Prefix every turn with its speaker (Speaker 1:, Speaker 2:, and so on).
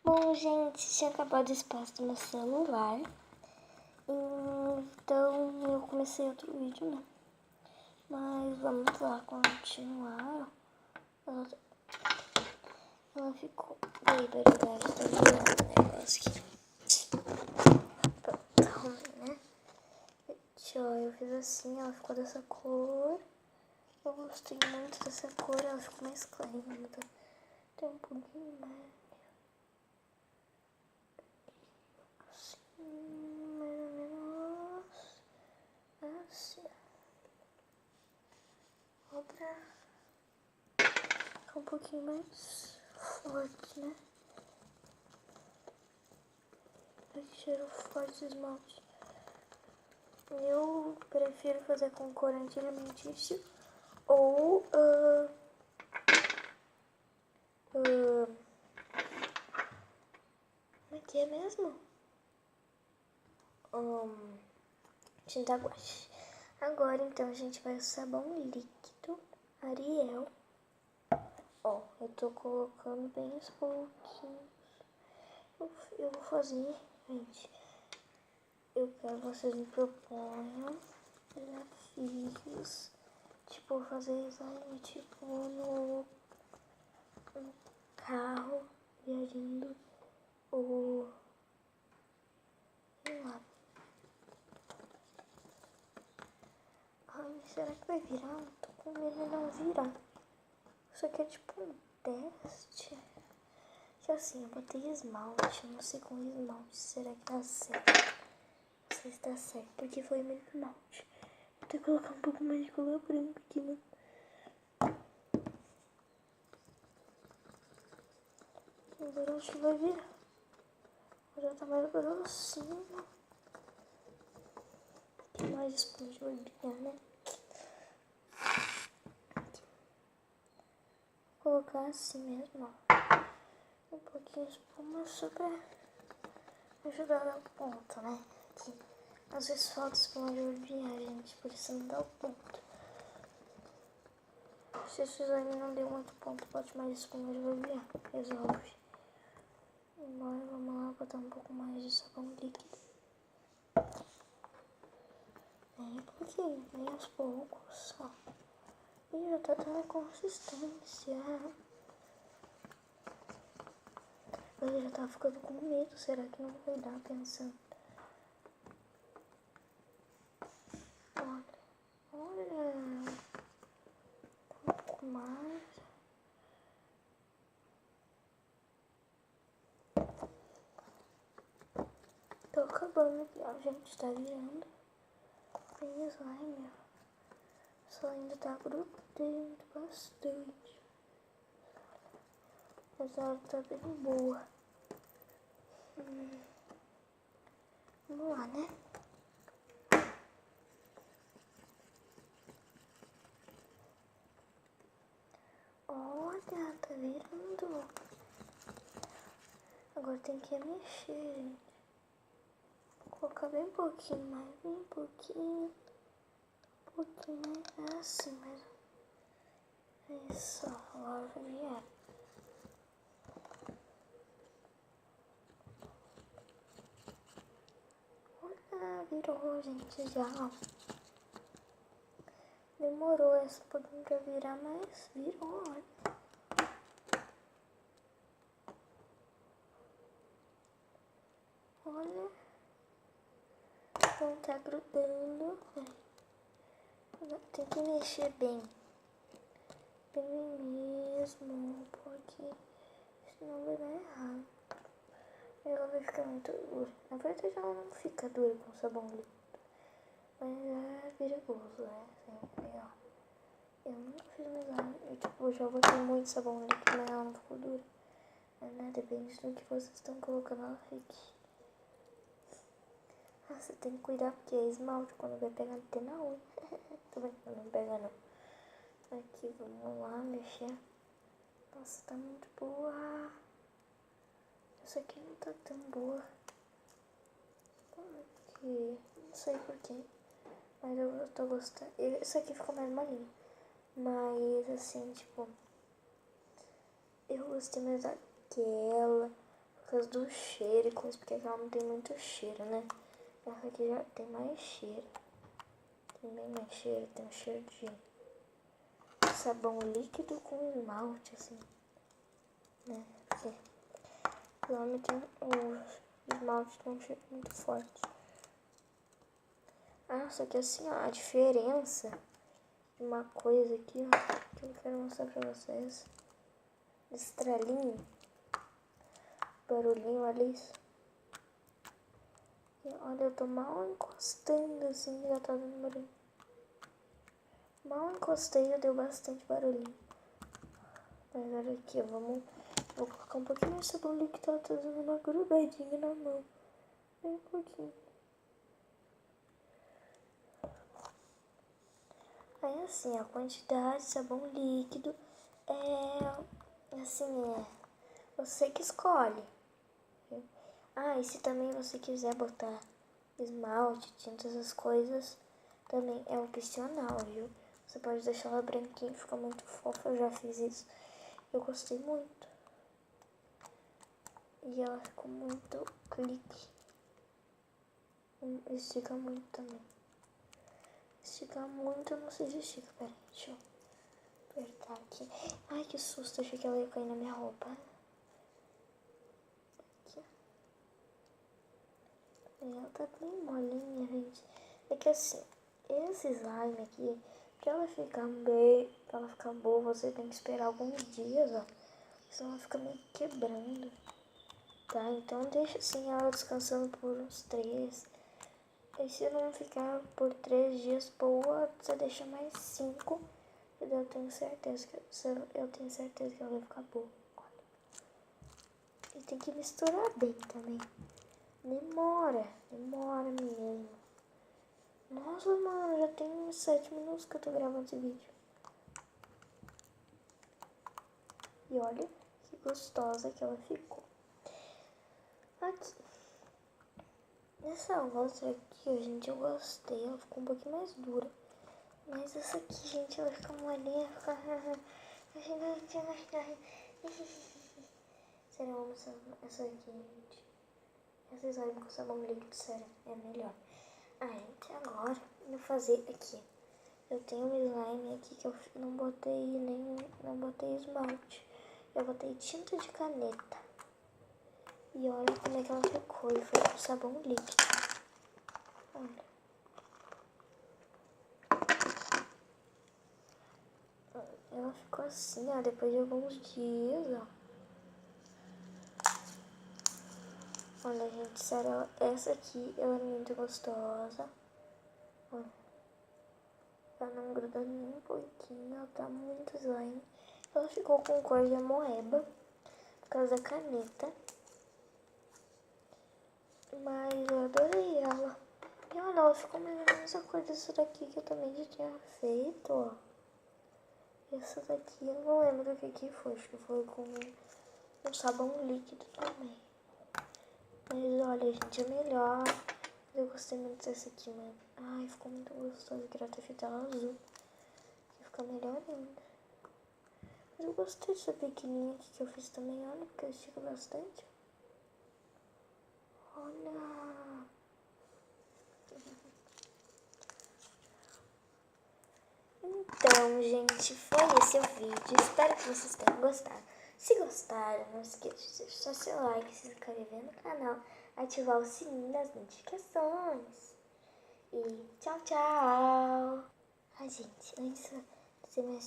Speaker 1: Bom, gente, tinha acabado o espaço do meu celular. Então, eu comecei outro vídeo, né? Mas vamos lá continuar. Ela ficou... Peraí, tô virando o negócio aqui. Pronto, né? Eu fiz assim, ela ficou dessa cor. Eu gostei muito dessa cor, ela ficou mais clarinha. Tem um pouquinho mais. Assim, mais ou menos. Assim. Outra. Ficar um pouquinho mais forte, né? Que cheiro forte de esmalte. Eu prefiro fazer com corante alimentício ou como é que é mesmo? Tinta guache. Agora então a gente vai usar sabão líquido Ariel. Ó, eu tô colocando bem aos pouquinhos. Eu vou fazer, gente. Eu quero que vocês me proponham desafios. Tipo, fazer slime tipo no carro, viajando, ou sei lá. Ai, será que vai virar? Tô com medo de não virar. Isso aqui é tipo um teste. Que assim, eu botei esmalte, eu não sei com esmalte, será que dá certo? Não sei se dá certo, porque foi muito esmalte. Vou ter que colocar um pouco mais de cor branca aqui, né? Agora eu acho que vai virar. Já tá mais grossinho. Tem mais esponja olhinha, né? Vou colocar assim mesmo, ó. Um pouquinho de espuma só pra ajudar a dar o ponto, né? Que às vezes falta espuma de olhinha, gente, por isso não dá o ponto. Se esse slime não deu muito ponto, bote mais espuma de olhinha. Resolve. Agora vamos lá botar um pouco mais de sabão líquido. Bem pouquinho, bem aos poucos, ó. E já tá dando consistência. Eu já tava ficando com medo, será que não vai dar, pensando. Olha, um pouco mais. Tô acabando aqui, ó, gente, tá virando. Tem slime, ó. Só ainda tá grudando bastante. Mas ela tá bem boa. Vamos lá, né? Olha, tá virando. Agora tem que mexer, gente. Vou colocar bem pouquinho mais, bem pouquinho. Um pouquinho mais, assim, mas... Isso, agora vai virar. Olha, virou, gente, já. Demorou essa pouquinho pra virar, mas virou, olha. Olha. Não tá grudando. Tem que mexer bem. Bem mesmo, porque senão vai dar errado. Ela vai ficar muito dura. Na verdade ela não fica dura com sabão líquido. Mas é perigoso, né? Sempre, ó. Eu nunca fiz um slime. Eu já botei muito sabão líquido, mas ela não ficou dura. Mas né, depende do que vocês estão colocando, ela fique. Você tem que cuidar porque é esmalte, quando vai pegar até na unha. Tô brincando, não pega não. Aqui, vamos lá, mexer. Nossa, tá muito boa. Essa aqui não tá tão boa. Aqui, não sei porquê. Mas eu tô gostando. Essa aqui ficou mais molinha. Mas, assim, tipo... Eu gostei mais daquela. Porque causa do cheiro e coisa, porque ela não tem muito cheiro, né? Essa aqui já tem mais cheiro. Tem bem mais cheiro, tem um cheiro de sabão líquido com esmalte, assim, né? Porque realmente o esmalte tem um cheiro muito forte. Ah, só que assim, ó, a diferença de uma coisa aqui, ó, que eu quero mostrar pra vocês. Estralinho, barulhinho ali. E olha, eu tô mal encostando assim, já tá dando barulho. Mal encostei, já deu bastante barulhinho. Mas olha aqui, ó, vou colocar um pouquinho mais de sabão líquido, ela tá dando uma grudadinha na mão. Bem um pouquinho. Aí assim, a quantidade de sabão líquido assim, você que escolhe. Ah, e se também você quiser botar esmalte, tinta, essas coisas, também é opcional, viu? Você pode deixar ela branquinha, fica muito fofa, eu já fiz isso. Eu gostei muito. E ela ficou muito clique. Estica muito também. Estica muito, eu não sei se estica. Pera aí, deixa eu apertar aqui. Ai, que susto, achei que ela ia cair na minha roupa. Aqui. E ela tá bem molinha, gente. É que assim, esse slime aqui, pra ela ficar boa, você tem que esperar alguns dias, ó. Senão ela fica meio quebrando. Tá, então deixa assim ela descansando por uns 3. E se não ficar por 3 dias boa, você deixa mais 5. E eu tenho certeza que ela vai ficar boa. Olha. E tem que misturar bem também. Demora mesmo. Nossa, mano, já tem uns 7 minutos que eu tô gravando esse vídeo. E olha que gostosa que ela ficou. Aqui. Essa outra aqui, gente, eu gostei. Ela ficou um pouquinho mais dura. Mas essa aqui, gente, ela fica molinha. Sério, eu amo essa aqui, gente. Essa slime com sabão líquido, sério, é melhor. Ah, gente, agora eu vou fazer aqui. Eu tenho um slime aqui que eu não botei esmalte. Eu botei tinta de caneta. E olha como é que ela ficou. E foi com sabão líquido. Olha. Ela ficou assim, ó, depois de alguns dias, ó. Olha, gente, sério, essa aqui, ela é muito gostosa. Ó. Ela não gruda nem um pouquinho, ela tá muito slime. Ela ficou com cor de amoeba, por causa da caneta. Mas eu adorei ela. E olha, ela ficou mais ou menos a cor dessa daqui que eu também já tinha feito, ó. Essa daqui eu não lembro do que foi, acho que foi com um sabão líquido também. Mas olha, gente, é melhor. Eu gostei muito dessa aqui, mano. Ai, ficou muito gostoso. Eu queria ter feito ela azul, que fica melhor ainda. Mas eu gostei dessa pequenininha aqui que eu fiz também, olha, porque eu estica bastante. Olha! Então, gente, foi esse o vídeo. Espero que vocês tenham gostado. Se gostaram, não esqueça de deixar seu like, se inscrever no canal, ativar o sininho das notificações. E tchau, tchau! Ai, gente, antes de você me